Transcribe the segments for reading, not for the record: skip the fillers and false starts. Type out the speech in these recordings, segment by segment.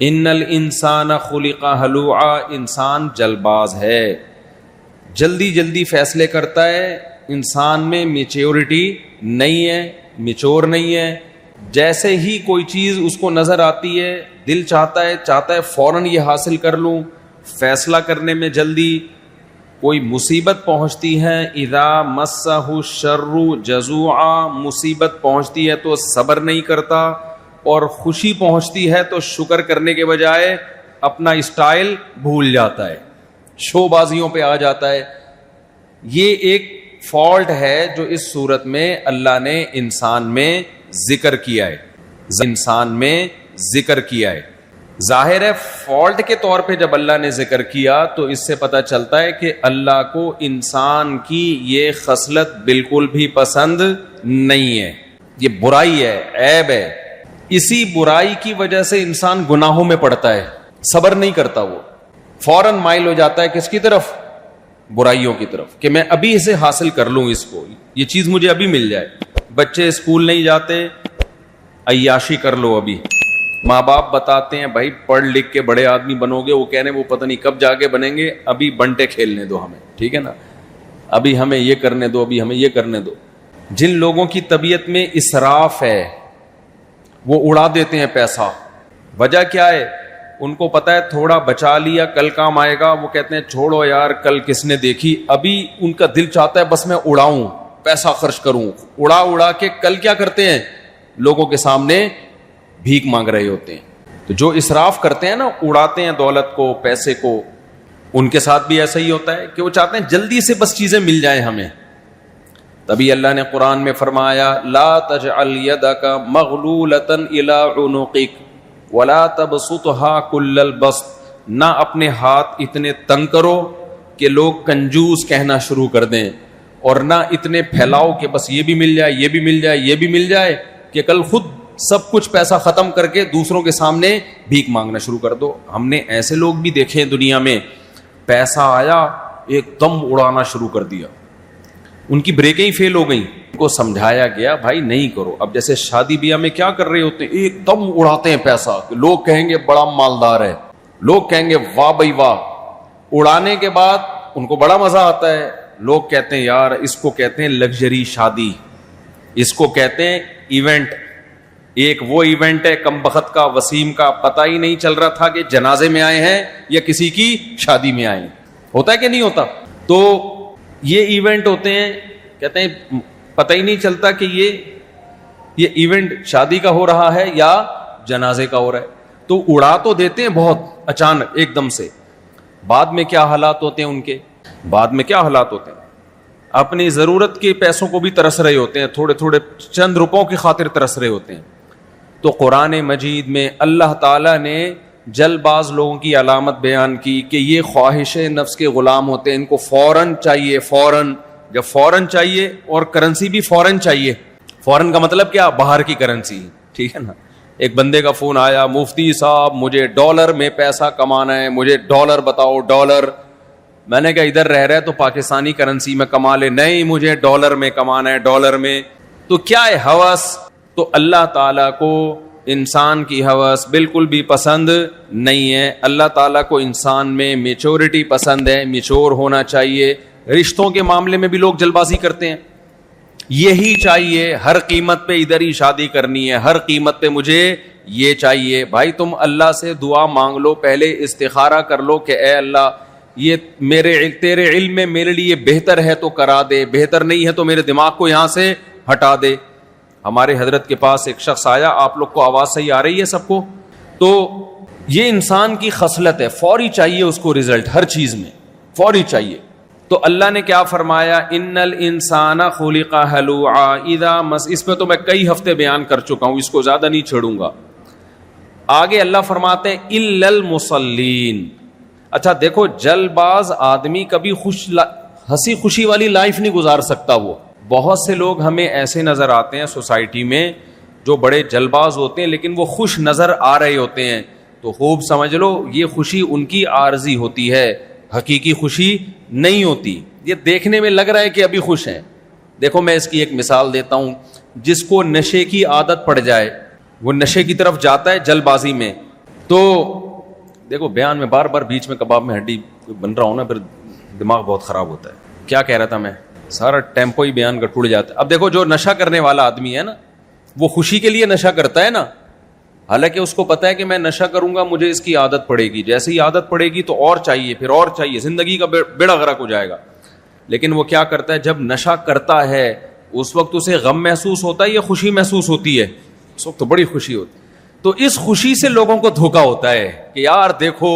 ان الانسان خلق ہلوعا، انسان جلد باز ہے، جلدی جلدی فیصلے کرتا ہے، انسان میں میچیورٹی نہیں ہے، میچور نہیں ہے. جیسے ہی کوئی چیز اس کو نظر آتی ہے دل چاہتا ہے فوراً یہ حاصل کر لوں. فیصلہ کرنے میں جلدی. کوئی مصیبت پہنچتی ہے اذا مسہ الشر جزوعا، مصیبت پہنچتی ہے تو صبر نہیں کرتا، اور خوشی پہنچتی ہے تو شکر کرنے کے بجائے اپنا اسٹائل بھول جاتا ہے، شو بازیوں پہ آ جاتا ہے. یہ ایک فالٹ ہے جو اس صورت میں اللہ نے انسان میں ذکر کیا ہے، انسان میں ذکر کیا ہے. ظاہر ہے فالٹ کے طور پہ جب اللہ نے ذکر کیا تو اس سے پتہ چلتا ہے کہ اللہ کو انسان کی یہ خصلت بالکل بھی پسند نہیں ہے، یہ برائی ہے، عیب ہے. اسی برائی کی وجہ سے انسان گناہوں میں پڑتا ہے، صبر نہیں کرتا، وہ فوراً مائل ہو جاتا ہے کس کی طرف؟ برائیوں کی طرف، کہ میں ابھی اسے حاصل کر لوں، اس کو یہ چیز مجھے ابھی مل جائے. بچے اسکول نہیں جاتے، عیاشی کر لو ابھی. ماں باپ بتاتے ہیں بھائی پڑھ لکھ کے بڑے آدمی بنو گے، وہ کہنے وہ پتہ نہیں کب جا کے بنیں گے، ابھی بنٹے کھیلنے دو ہمیں، ٹھیک ہے نا، ابھی ہمیں یہ کرنے دو، ابھی ہمیں یہ کرنے دو. جن لوگوں کی طبیعت میں اسراف ہے وہ اڑا دیتے ہیں پیسہ. وجہ کیا ہے؟ ان کو پتا ہے تھوڑا بچا لیا کل کام آئے گا، وہ کہتے ہیں چھوڑو یار کل کس نے دیکھی. ابھی ان کا دل چاہتا ہے بس میں اڑاؤں، پیسہ خرچ کروں. اڑا اڑا کے کل کیا کرتے ہیں؟ لوگوں کے سامنے بھیک مانگ رہے ہوتے ہیں. تو جو اسراف کرتے ہیں نا، اڑاتے ہیں دولت کو، پیسے کو، ان کے ساتھ بھی ایسا ہی ہوتا ہے کہ وہ چاہتے ہیں جلدی سے بس چیزیں مل جائیں ہمیں. تبھی اللہ نے قرآن میں فرمایا لا تجعل یدک مغلولۃ الی عنقک ولا تبسطها کل البسط، نہ اپنے ہاتھ اتنے تنگ کرو کہ لوگ کنجوس کہنا شروع کر دیں، اور نہ اتنے پھیلاؤ کہ بس یہ بھی مل جائے، یہ بھی مل جائے، یہ بھی مل جائے، کہ کل خود سب کچھ پیسہ ختم کر کے دوسروں کے سامنے بھیک مانگنا شروع کر دو. ہم نے ایسے لوگ بھی دیکھے ہیں دنیا میں، پیسہ آیا ایک دم اڑانا شروع کر دیا، ان کی بریکیں ہی فیل ہو گئیں. ان کو سمجھایا گیا بھائی نہیں کرو. اب جیسے شادی بیاہ میں کیا کر رہے ہوتے ہیں، ایک دم اڑاتے ہیں پیسہ، لوگ کہیں گے بڑا مالدار ہے، لوگ کہیں گے واہ بھائی واہ. اڑانے کے بعد ان کو بڑا مزہ آتا ہے، لوگ کہتے ہیں یار اس کو کہتے ہیں لگژری شادی، اس کو کہتے ہیں ایونٹ. ایک وہ ایونٹ ہے کم بخت کا، وسیم کا، پتہ ہی نہیں چل رہا تھا کہ جنازے میں آئے ہیں یا کسی کی شادی میں آئے ہیں. ہوتا ہے کہ نہیں ہوتا؟ تو یہ ایونٹ ہوتے ہیں، کہتے ہیں پتہ ہی نہیں چلتا کہ یہ ایونٹ شادی کا ہو رہا ہے یا جنازے کا ہو رہا ہے. تو اڑا تو دیتے ہیں بہت اچانک ایک دم سے. بعد میں کیا حالات ہوتے ہیں ان کے؟ بعد میں کیا حالات ہوتے ہیں؟ اپنی ضرورت کے پیسوں کو بھی ترس رہے ہوتے ہیں، تھوڑے تھوڑے چند روپوں کی خاطر ترس رہے ہوتے ہیں. تو قرآن مجید میں اللہ تعالیٰ نے جلد باز لوگوں کی علامت بیان کی کہ یہ خواہش نفس کے غلام ہوتے ہیں، ان کو فوراً چاہیے، فوراً. جب فوراً چاہیے اور کرنسی بھی فوراً چاہیے. فوراً کا مطلب کیا؟ باہر کی کرنسی، ٹھیک ہے نا. ایک بندے کا فون آیا، مفتی صاحب مجھے ڈالر میں پیسہ کمانا ہے، مجھے ڈالر بتاؤ، ڈالر. میں نے کہا ادھر رہ رہے تو پاکستانی کرنسی میں کما لے. نہیں مجھے ڈالر میں کمانا ہے، ڈالر میں. تو کیا ہے؟ ہوس. تو اللہ تعالیٰ کو انسان کی ہوس بالکل بھی پسند نہیں ہے. اللہ تعالیٰ کو انسان میں میچورٹی پسند ہے، میچور ہونا چاہیے. رشتوں کے معاملے میں بھی لوگ جلد بازی کرتے ہیں، یہی چاہیے، ہر قیمت پہ ادھر ہی شادی کرنی ہے، ہر قیمت پہ مجھے یہ چاہیے. بھائی تم اللہ سے دعا مانگ لو، پہلے استخارہ کر لو کہ اے اللہ یہ تیرے علم میں میرے لیے بہتر ہے تو کرا دے، بہتر نہیں ہے تو میرے دماغ کو یہاں سے ہٹا دے. ہمارے حضرت کے پاس ایک شخص آیا، آپ لوگ کو آواز صحیح آ رہی ہے سب کو؟ تو یہ انسان کی خصلت ہے، فوری چاہیے اس کو رزلٹ، ہر چیز میں فوری چاہیے. تو اللہ نے کیا فرمایا؟ ان الانسان خلق ہلوعا اذا مس. اس پہ تو میں کئی ہفتے بیان کر چکا ہوں، اس کو زیادہ نہیں چھیڑوں گا. آگے اللہ فرماتے ہیں الا المصلین. اچھا دیکھو، جلد باز آدمی کبھی ہنسی خوشی والی لائف نہیں گزار سکتا. وہ بہت سے لوگ ہمیں ایسے نظر آتے ہیں سوسائٹی میں جو بڑے جلد باز ہوتے ہیں لیکن وہ خوش نظر آ رہے ہوتے ہیں. تو خوب سمجھ لو یہ خوشی ان کی عارضی ہوتی ہے، حقیقی خوشی نہیں ہوتی. یہ دیکھنے میں لگ رہا ہے کہ ابھی خوش ہیں. دیکھو میں اس کی ایک مثال دیتا ہوں. جس کو نشے کی عادت پڑ جائے، وہ نشے کی طرف جاتا ہے جلد بازی میں، تو دیکھو بیان میں بار بار بیچ میں کباب میں ہڈی بن رہا ہوں نا، پھر دماغ بہت خراب ہوتا ہے. کیا کہہ رہا تھا میں؟ سارا ٹیمپو ہی بیان کا ٹوٹ جاتا ہے. اب دیکھو جو نشہ کرنے والا آدمی ہے نا، وہ خوشی کے لیے نشہ کرتا ہے نا، حالانکہ اس کو پتا ہے کہ میں نشہ کروں گا مجھے اس کی عادت پڑے گی، جیسے ہی عادت پڑے گی تو اور چاہیے، پھر اور چاہیے، زندگی کا بیڑا غرق ہو جائے گا. لیکن وہ کیا کرتا ہے، جب نشہ کرتا ہے اس وقت اسے غم محسوس ہوتا ہے یا خوشی محسوس ہوتی ہے؟ اس وقت تو بڑی خوشی ہوتی ہے. تو اس خوشی سے لوگوں کو دھوکا ہوتا ہے کہ یار دیکھو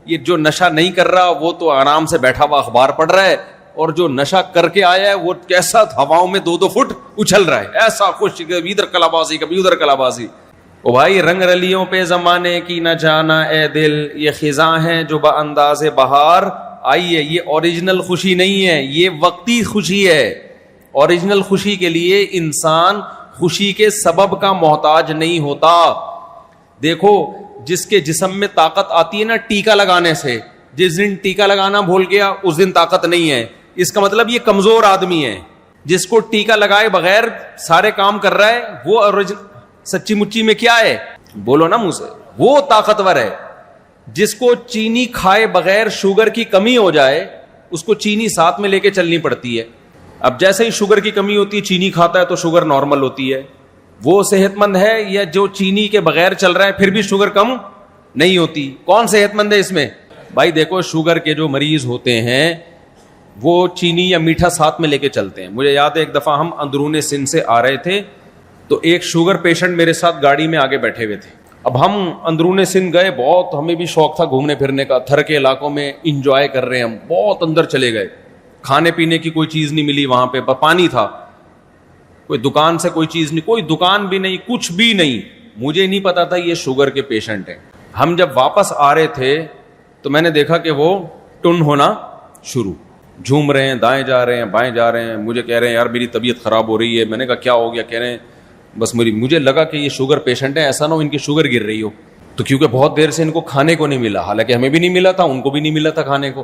یہ جو نشہ نہیں کر رہا وہ تو آرام سے بیٹھا ہوا اخبار پڑھ رہا ہے، اور جو نشہ کر کے آیا ہے وہ کیسا ہواؤں میں 2-2 فٹ اچھل رہا ہے، ایسا خوش، کبھی ادھر کلابازی کبھی ادھر کلابازی. او بھائی رنگ رلیوں پہ زمانے کی نہ جانا اے دل، یہ خزاں ہیں جو بانداز بہار آئی ہے. یہ اوریجنل خوشی نہیں ہے، یہ وقتی خوشی ہے. اوریجنل خوشی کے لیے انسان خوشی کے سبب کا محتاج نہیں ہوتا. دیکھو جس کے جسم میں طاقت آتی ہے نا ٹیکا لگانے سے، جس دن ٹیکا لگانا بھول گیا اس دن طاقت نہیں ہے. اس کا مطلب یہ کمزور آدمی ہے. جس کو ٹیکا لگائے بغیر سارے کام کر رہا ہے وہ سچی مچی میں کیا ہے؟ بولو نا منہ سے، وہ طاقتور ہے. جس کو چینی کھائے بغیر شوگر کی کمی ہو جائے اس کو چینی ساتھ میں لے کے چلنی پڑتی ہے. اب جیسے ہی شوگر کی کمی ہوتی ہے چینی کھاتا ہے تو شوگر نارمل ہوتی ہے. وہ صحت مند ہے یا جو چینی کے بغیر چل رہا ہے پھر بھی شوگر کم نہیں ہوتی؟ کون صحت مند ہے اس میں؟ بھائی دیکھو شوگر کے جو مریض ہوتے ہیں وہ چینی یا میٹھا ساتھ میں لے کے چلتے ہیں. مجھے یاد ہے ایک دفعہ ہم اندرون سندھ سے آ رہے تھے تو ایک شوگر پیشنٹ میرے ساتھ گاڑی میں آگے بیٹھے ہوئے تھے. اب ہم اندرون سندھ گئے، بہت ہمیں بھی شوق تھا گھومنے پھرنے کا، تھر کے علاقوں میں انجوائے کر رہے ہیں ہم، بہت اندر چلے گئے. کھانے پینے کی کوئی چیز نہیں ملی وہاں پہ، پانی تھا، کوئی دکان سے کوئی چیز نہیں، کوئی دکان بھی نہیں، کچھ بھی نہیں. مجھے نہیں پتا تھا یہ شوگر کے پیشنٹ ہیں. ہم جب واپس آ رہے تھے تو میں نے دیکھا کہ وہ ٹن ہونا شروع، جھوم رہے ہیں، دائیں جا رہے ہیں بائیں جا رہے ہیں. مجھے کہہ رہے ہیں یار میری طبیعت خراب ہو رہی ہے. میں نے کہا کیا ہو گیا؟ کہہ رہے ہیں بس مجھے لگا کہ یہ شوگر پیشنٹ ہے، ایسا نہ ہو ان کی شوگر گر رہی ہو. تو کیونکہ بہت دیر سے ان کو کھانے کو نہیں ملا، حالانکہ ہمیں بھی نہیں ملا تھا، ان کو بھی نہیں ملا تھا کھانے کو.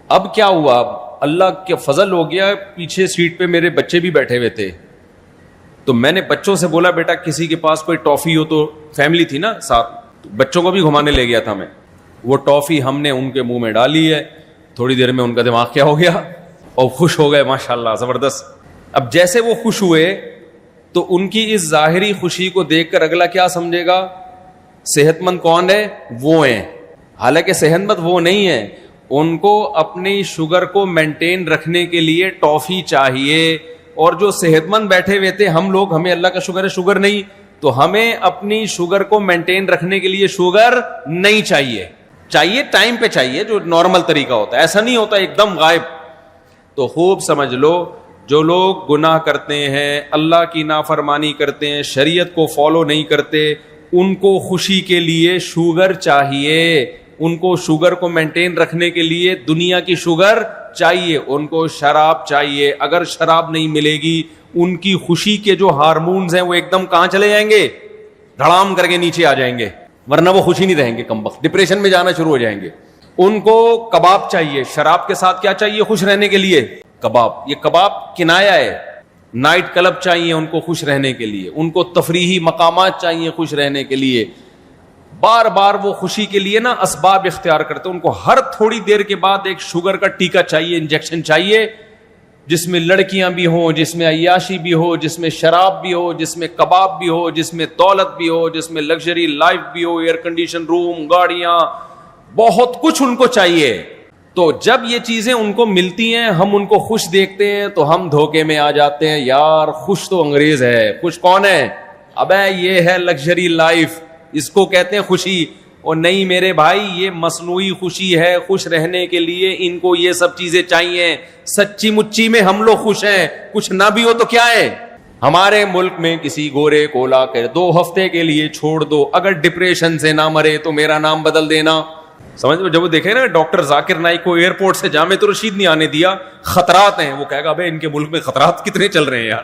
اب کیا ہوا، اللہ کے فضل ہو گیا، پیچھے سیٹ پہ میرے بچے بھی بیٹھے ہوئے تھے. تو میں نے بچوں سے بولا بیٹا کسی کے پاس کوئی ٹافی ہو، تو فیملی تھی نا ساتھ، بچوں کو بھی گھمانے لے گیا تھا میں. وہ ٹافی ہم نے ان کے منہ میں ڈالی ہے، تھوڑی دیر میں ان کا دماغ کیا ہو گیا اور خوش ہو گئے ماشاءاللہ زبردست. اب جیسے وہ خوش ہوئے تو ان کی اس ظاہری خوشی کو دیکھ کر اگلا کیا سمجھے گا؟ صحت مند کون ہے؟ وہ ہیں. حالانکہ صحت مند وہ نہیں ہے، ان کو اپنی شوگر کو مینٹین رکھنے کے لیے ٹافی چاہیے. اور جو صحت مند بیٹھے ہوئے تھے ہم لوگ، ہمیں اللہ کا شکر ہے شوگر نہیں، تو ہمیں اپنی شوگر کو مینٹین رکھنے کے لیے شوگر نہیں چاہیے. چاہیے ٹائم پہ چاہیے، جو نارمل طریقہ ہوتا ہے، ایسا نہیں ہوتا ایک دم غائب. تو خوب سمجھ لو جو لوگ گناہ کرتے ہیں، اللہ کی نافرمانی کرتے ہیں، شریعت کو فالو نہیں کرتے، ان کو خوشی کے لیے شوگر چاہیے. ان کو شوگر کو مینٹین رکھنے کے لیے دنیا کی شوگر چاہیے، ان کو شراب چاہیے. اگر شراب نہیں ملے گی ان کی خوشی کے جو ہارمونز ہیں وہ ایک دم کہاں چلے جائیں گے؟ دھڑام کر کے نیچے آ جائیں گے، ورنہ وہ خوشی نہیں رہیں گے، کم وقت ڈپریشن میں جانا شروع ہو جائیں گے. ان کو کباب چاہیے. شراب کے ساتھ کیا چاہیے خوش رہنے کے لیے؟ کباب. یہ کباب کنایا ہے. نائٹ کلب چاہیے ان کو خوش رہنے کے لیے، ان کو تفریحی مقامات چاہیے خوش رہنے کے لیے. بار بار وہ خوشی کے لیے نا اسباب اختیار کرتے. ان کو ہر تھوڑی دیر کے بعد ایک شوگر کا ٹیکا چاہیے، انجیکشن چاہیے، جس میں لڑکیاں بھی ہوں، جس میں عیاشی بھی ہو، جس میں شراب بھی ہو، جس میں کباب بھی ہو، جس میں دولت بھی ہو، جس میں لگژری لائف بھی ہو، ایئر کنڈیشن روم، گاڑیاں، بہت کچھ ان کو چاہیے. تو جب یہ چیزیں ان کو ملتی ہیں ہم ان کو خوش دیکھتے ہیں تو ہم دھوکے میں آ جاتے ہیں. یار خوش تو انگریز ہے، خوش کون ہے؟ ابے یہ ہے لگژری لائف، اس کو کہتے ہیں خوشی. اور نہیں میرے بھائی، یہ مصنوعی خوشی ہے. خوش رہنے کے لیے ان کو یہ سب چیزیں چاہیے. سچی مچی میں ہم لوگ خوش ہیں، کچھ نہ بھی ہو تو کیا ہے. ہمارے ملک میں کسی گورے کو لا کر 2 ہفتے کے لیے چھوڑ دو، اگر ڈپریشن سے نہ مرے تو میرا نام بدل دینا. سمجھ لو، جب وہ دیکھے نا ڈاکٹر ذاکر نائک کو ایئرپورٹ سے جامع رشید نہیں آنے دیا، خطرات ہیں، وہ کہے گا بھائی ان کے ملک میں خطرات کتنے چل رہے ہیں یار.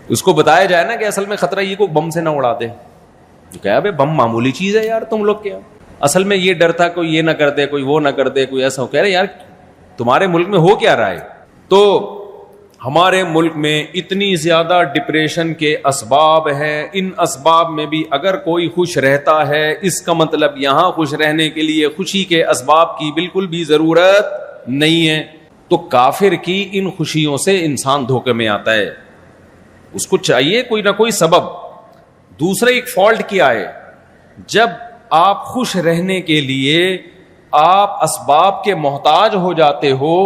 اس کو بتایا جائے نا کہ اصل میں خطرہ یہ کو بم سے نہ اڑا دے، کہا بھائی بم معمولی چیز ہے یار، تم لوگ کیا اصل میں یہ ڈر تھا کوئی یہ نہ کر دے، کوئی وہ نہ کر دے، کوئی ایسا ہو. کہہ رہے یار تمہارے ملک میں ہو کیا رہا ہے. تو ہمارے ملک میں اتنی زیادہ ڈپریشن کے اسباب ہیں، ان اسباب میں بھی اگر کوئی خوش رہتا ہے، اس کا مطلب یہاں خوش رہنے کے لیے خوشی کے اسباب کی بالکل بھی ضرورت نہیں ہے. تو کافر کی ان خوشیوں سے انسان دھوکے میں آتا ہے، اس کو چاہیے کوئی نہ کوئی سبب. دوسرا ایک فالٹ کیا ہے، جب آپ خوش رہنے کے لیے آپ اسباب کے محتاج ہو جاتے ہو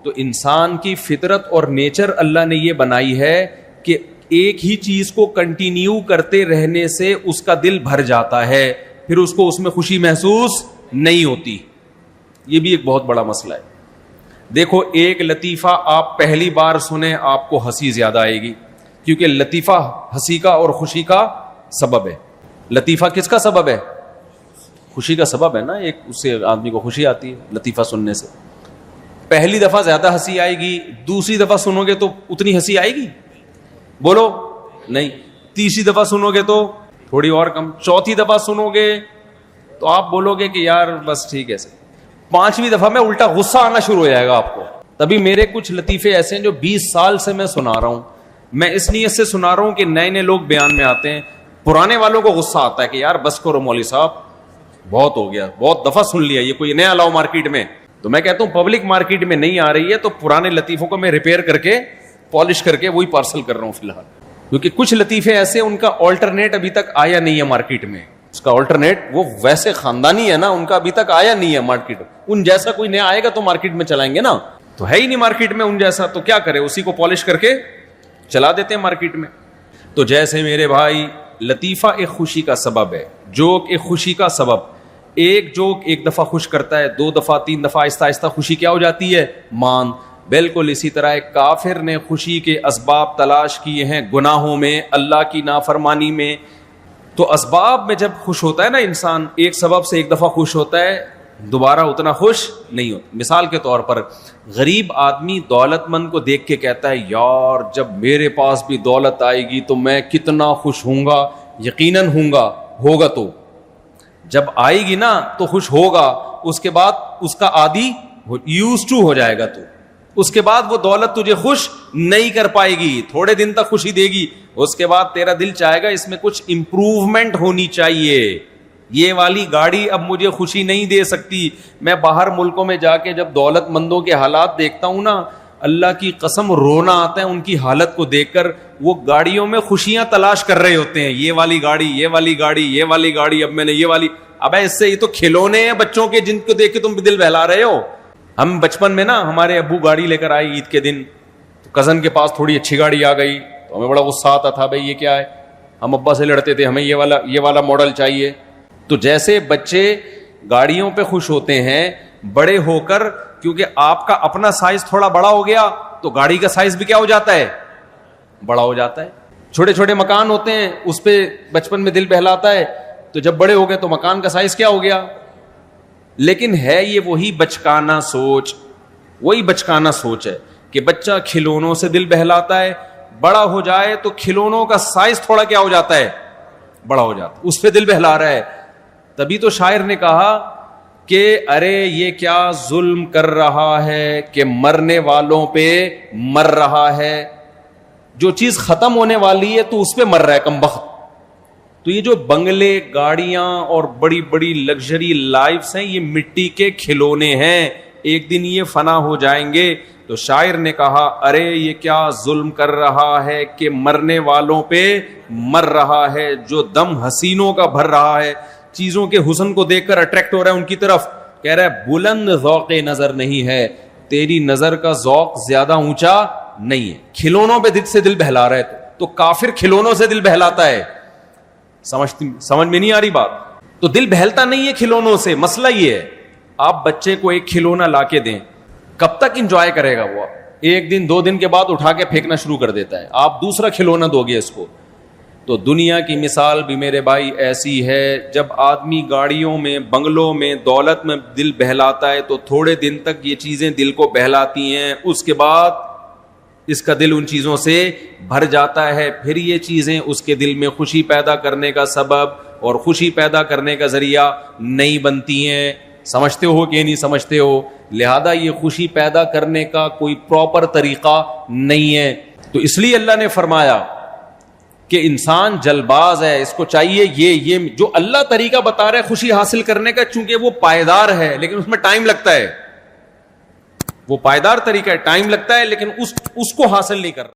تو انسان کی فطرت اور نیچر اللہ نے یہ بنائی ہے کہ ایک ہی چیز کو کنٹینیو کرتے رہنے سے اس کا دل بھر جاتا ہے، پھر اس کو اس میں خوشی محسوس نہیں ہوتی. یہ بھی ایک بہت بڑا مسئلہ ہے. دیکھو ایک لطیفہ آپ پہلی بار سنیں آپ کو ہنسی زیادہ آئے گی، کیونکہ لطیفہ ہنسی کا اور خوشی کا سبب ہے. لطیفہ کس کا سبب ہے؟ خوشی کا سبب ہے نا. ایک اس سے آدمی کو خوشی آتی ہے لطیفہ سننے سے. پہلی دفعہ زیادہ ہنسی آئے گی، دوسری دفعہ سنو گے تو اتنی ہنسی آئے گی؟ بولو نہیں. تیسری دفعہ سنو گے تو تھوڑی اور کم. چوتھی دفعہ سنو گے تو آپ بولو گے کہ یار بس ٹھیک ہے. پانچویں دفعہ میں الٹا غصہ آنا شروع ہو جائے گا آپ کو. تبھی میرے کچھ لطیفے ایسے ہیں جو 20 سال سے میں سنا رہا ہوں. میں اس نیت سے سنا رہا ہوں کہ نئے نئے لوگ بیان میں آتے ہیں، پرانے والوں کو غصہ آتا ہے کہ یار بس کرو مولوی صاحب، بہت ہو گیا، بہت دفعہ سن لیا، یہ کوئی نیا لاؤ مارکیٹ میں. تو میں کہتا ہوں پبلک مارکیٹ میں نہیں آ رہی ہے تو پرانے لطیفوں کو میں ریپیئر کر کے پالش کر کے وہی پارسل کر رہا ہوں فی الحال. کیونکہ کچھ لطیفے ایسے ان کا آلٹرنیٹ ابھی تک آیا نہیں ہے مارکیٹ میں. اس کا آلٹرنیٹ وہ ویسے خاندانی ہے نا، ان کا ابھی تک آیا نہیں ہے مارکیٹ. ان جیسا کوئی نیا آئے گا تو مارکیٹ میں چلائیں گے نا. تو ہے ہی نہیں مارکیٹ میں ان جیسا، تو کیا کرے، اسی کو پالش کر کے چلا دیتے ہیں مارکیٹ میں. تو جیسے میرے بھائی لطیفہ ایک خوشی کا سبب ہے، جوک ایک خوشی کا سبب. ایک جوک ایک دفعہ خوش کرتا ہے، 2 دفعہ 3 دفعہ آہستہ آہستہ خوشی کیا ہو جاتی ہے؟ مان. بالکل اسی طرح ایک کافر نے خوشی کے اسباب تلاش کیے ہیں گناہوں میں، اللہ کی نافرمانی میں. تو اسباب میں جب خوش ہوتا ہے نا انسان، ایک سبب سے ایک دفعہ خوش ہوتا ہے، دوبارہ اتنا خوش نہیں ہوتا. مثال کے طور پر غریب آدمی دولت مند کو دیکھ کے کہتا ہے یار جب میرے پاس بھی دولت آئے گی تو میں کتنا خوش ہوں گا. یقیناً ہوں گا، ہوگا. تو جب آئے گی نا تو خوش ہوگا، اس کے بعد اس کا عادی یوز ٹو ہو جائے گا. تو اس کے بعد وہ دولت تجھے خوش نہیں کر پائے گی، تھوڑے دن تک خوشی دے گی، اس کے بعد تیرا دل چاہے گا اس میں کچھ امپروومنٹ ہونی چاہیے. یہ والی گاڑی اب مجھے خوشی نہیں دے سکتی. میں باہر ملکوں میں جا کے جب دولت مندوں کے حالات دیکھتا ہوں نا، اللہ کی قسم رونا آتا ہے ان کی حالت کو دیکھ کر. وہ گاڑیوں میں خوشیاں تلاش کر رہے ہوتے ہیں، یہ والی گاڑی، یہ والی گاڑی، یہ والی گاڑی، اب میں نے یہ والی. ابے اس سے یہ تو کھلونے ہیں بچوں کے جن کو دیکھ کے تم دل بہلا رہے ہو. ہم بچپن میں نا ہمارے ابو گاڑی لے کر آئے عید کے دن، تو کزن کے پاس تھوڑی اچھی گاڑی آ گئی تو ہمیں بڑا غصہ آتا تھا، بھائی یہ کیا ہے. ہم ابا سے لڑتے تھے، ہمیں یہ والا ماڈل چاہیے. تو جیسے بچے گاڑیوں پہ خوش ہوتے ہیں، بڑے ہو کر کیونکہ آپ کا اپنا سائز تھوڑا بڑا ہو گیا تو گاڑی کا سائز بھی کیا ہو جاتا ہے؟ بڑا ہو جاتا ہے. چھوٹے چھوٹے مکان ہوتے ہیں اس پہ بچپن میں دل بہلاتا ہے، تو جب بڑے ہو گئے تو مکان کا سائز کیا ہو گیا. لیکن ہے یہ وہی بچکانا سوچ ہے کہ بچہ کھلونوں سے دل بہلاتا ہے، بڑا ہو جائے تو کھلونوں کا سائز تھوڑا کیا ہو جاتا ہے؟ بڑا ہو جاتا ہے، اس پہ دل بہلا رہا ہے. تبھی تو شاعر نے کہا کہ ارے یہ کیا ظلم کر رہا ہے کہ مرنے والوں پہ مر رہا ہے. جو چیز ختم ہونے والی ہے تو اس پہ مر رہا ہے کمبخت. تو یہ جو بنگلے، گاڑیاں اور بڑی بڑی لگژری لائفز ہیں، یہ مٹی کے کھلونے ہیں، ایک دن یہ فنا ہو جائیں گے. تو شاعر نے کہا ارے یہ کیا ظلم کر رہا ہے کہ مرنے والوں پہ مر رہا ہے. جو دم حسینوں کا بھر رہا ہے، چیزوں کے حسن کو دیکھ کر اٹریکٹ ہو رہا ہے ان کی طرف، کہہ رہا ہے بلند ذوق نظر نہیں ہے، تیری نظر کا ذوق زیادہ اونچا نہیں ہے. کھلونوں پہ دل سے دل بہلا رہا ہے. تو کافر کھلونوں سے دل بہلاتا ہے. سمجھ میں نہیں آ رہی بات؟ تو دل بہلتا نہیں ہے کھلونوں سے. مسئلہ یہ ہے آپ بچے کو ایک کھلونا لا کے دیں، کب تک انجوائے کرے گا وہ؟ 1 دن 2 دن کے بعد اٹھا کے پھینکنا شروع کر دیتا ہے. آپ دوسرا کھلونا دو گے اس کو. تو دنیا کی مثال بھی میرے بھائی ایسی ہے، جب آدمی گاڑیوں میں، بنگلوں میں، دولت میں دل بہلاتا ہے تو تھوڑے دن تک یہ چیزیں دل کو بہلاتی ہیں، اس کے بعد اس کا دل ان چیزوں سے بھر جاتا ہے. پھر یہ چیزیں اس کے دل میں خوشی پیدا کرنے کا سبب اور خوشی پیدا کرنے کا ذریعہ نہیں بنتی ہیں. سمجھتے ہو کہ نہیں سمجھتے ہو. لہذا یہ خوشی پیدا کرنے کا کوئی پراپر طریقہ نہیں ہے. تو اس لیے اللہ نے فرمایا کہ انسان جلباز ہے, اس کو چاہیے یہ جو اللہ طریقہ بتا رہا ہے خوشی حاصل کرنے کا, چونکہ وہ پائیدار ہے لیکن اس میں ٹائم لگتا ہے, وہ پائیدار طریقہ ہے, ٹائم لگتا ہے لیکن اس کو حاصل نہیں کر رہا.